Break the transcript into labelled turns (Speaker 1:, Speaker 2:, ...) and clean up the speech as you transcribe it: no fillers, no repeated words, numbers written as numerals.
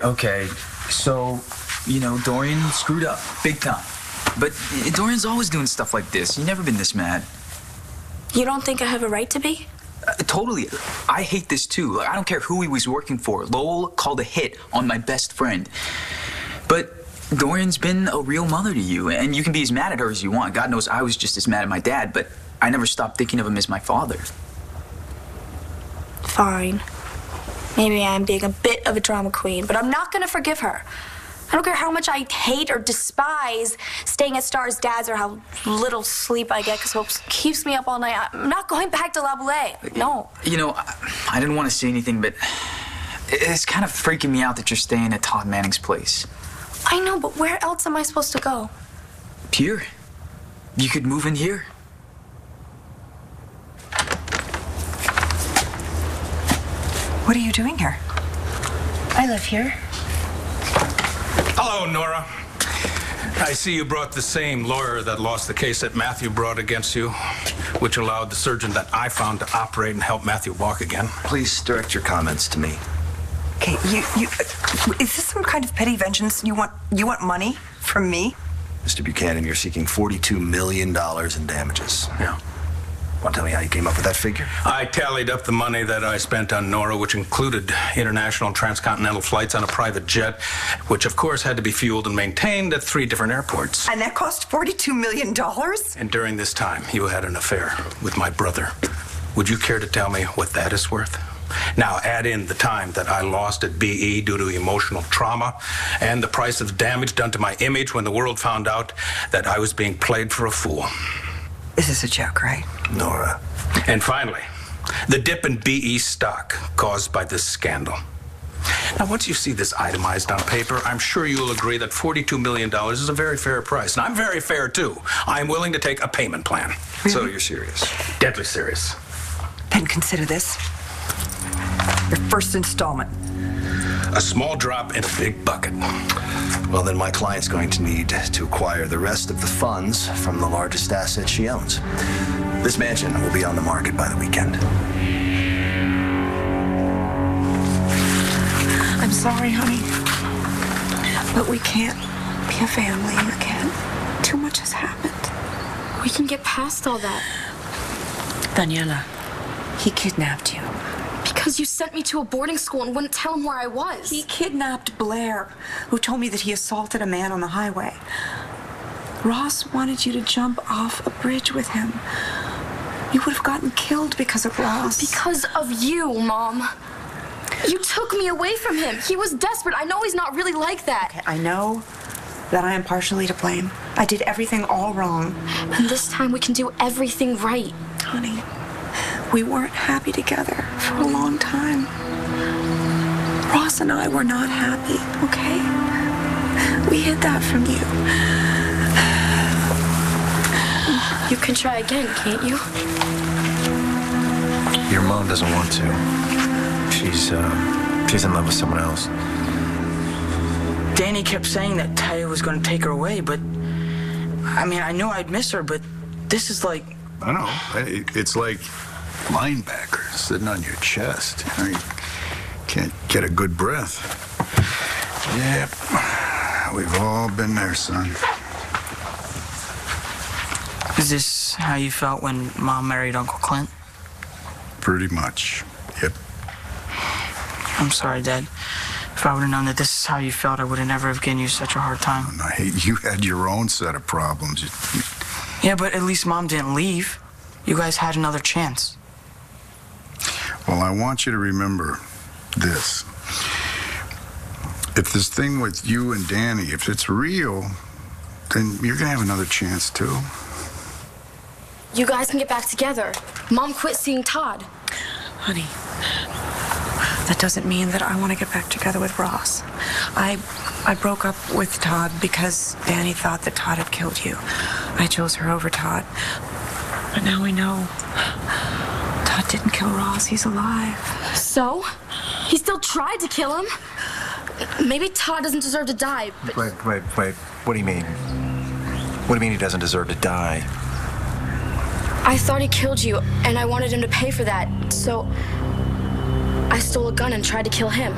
Speaker 1: Okay, so, Dorian screwed up, big time. But Dorian's always doing stuff like this. He's never been this mad.
Speaker 2: You don't think I have a right to be?
Speaker 1: Totally. I hate this too. I don't care who he was working for. Lowell called a hit on my best friend. But Dorian's been a real mother to you, and you can be as mad at her as you want. God knows I was just as mad at my dad, but I never stopped thinking of him as my father.
Speaker 2: Fine. Maybe I'm being a bit of a drama queen, but I'm not gonna forgive her. I don't care how much I hate or despise staying at Star's dad's or how little sleep I get because Hope keeps me up all night. I'm not going back to La Boulay. No.
Speaker 1: I didn't want to say anything, but it's kind of freaking me out that you're staying at Todd Manning's place.
Speaker 2: I know, but where else am I supposed to go?
Speaker 1: Here. You could move in here.
Speaker 3: What are you doing here?
Speaker 2: I live here.
Speaker 4: Hello, Nora. I see you brought the same lawyer that lost the case that Matthew brought against you, which allowed the surgeon that I found to operate and help Matthew walk again.
Speaker 5: Please direct your comments to me.
Speaker 3: Okay, is this some kind of petty vengeance? You want money from me?
Speaker 5: Mr. Buchanan, you're seeking $42 million in damages.
Speaker 4: Yeah.
Speaker 5: Want to tell me how you came up with that figure?
Speaker 4: I tallied up the money that I spent on Nora, which included international and transcontinental flights on a private jet, which of course had to be fueled and maintained at 3 different airports.
Speaker 3: And that cost $42 million?
Speaker 4: And during this time, you had an affair with my brother. Would you care to tell me what that is worth? Now, add in the time that I lost at BE due to emotional trauma and the price of damage done to my image when the world found out that I was being played for a fool.
Speaker 3: This is a joke, right?
Speaker 5: Nora.
Speaker 4: And finally, the dip in BE stock caused by this scandal. Now, once you see this itemized on paper, I'm sure you'll agree that $42 million is a very fair price. And I'm very fair, too. I'm willing to take a payment plan.
Speaker 3: Really?
Speaker 5: So you're serious?
Speaker 4: Deadly serious.
Speaker 3: Then consider this your first installment.
Speaker 4: A small drop in a big bucket.
Speaker 5: Well, then my client's going to need to acquire the rest of the funds from the largest asset she owns. This mansion will be on the market by the weekend.
Speaker 3: I'm sorry, honey, but we can't be a family again. Too much has happened.
Speaker 2: We can get past all that.
Speaker 3: Daniela, he kidnapped you.
Speaker 2: Because you sent me to a boarding school and wouldn't tell him where I was.
Speaker 3: He kidnapped Blair, who told me that he assaulted a man on the highway. Ross wanted you to jump off a bridge with him. You would have gotten killed because of Ross.
Speaker 2: Because of you, Mom. You took me away from him. He was desperate. I know he's not really like that.
Speaker 3: Okay, I know that I am partially to blame. I did everything all wrong.
Speaker 2: And this time we can do everything right.
Speaker 3: Honey, we weren't happy together for a long time. Ross and I were not happy, okay? We hid that from you.
Speaker 2: You can try again, can't you?
Speaker 6: Your mom doesn't want to. She's in love with someone else.
Speaker 7: Danny kept saying that Taya was going to take her away, but I mean, I knew I'd miss her, but this is like...
Speaker 8: I know. It's like linebacker sitting on your chest. You can't get a good breath. Yep. We've all been there, son.
Speaker 7: Is this how you felt when Mom married Uncle Clint?
Speaker 8: Pretty much. Yep.
Speaker 7: I'm sorry, Dad. If I would have known that this is how you felt, I would have never have given you such a hard time.
Speaker 8: And you had your own set of problems.
Speaker 7: Yeah, but at least Mom didn't leave. You guys had another chance.
Speaker 8: Well, I want you to remember this. If this thing with you and Danny, if it's real, then you're going to have another chance, too.
Speaker 2: You guys can get back together. Mom quit seeing Todd.
Speaker 3: Honey, that doesn't mean that I want to get back together with Ross. I broke up with Todd because Danny thought that Todd had killed you. I chose her over Todd. But now we know Todd didn't kill Ross. He's alive.
Speaker 2: So? He still tried to kill him. Maybe Todd doesn't deserve to die, but...
Speaker 6: Wait. What do you mean? What do you mean he doesn't deserve to die?
Speaker 2: I thought he killed you, and I wanted him to pay for that, so I stole a gun and tried to kill him.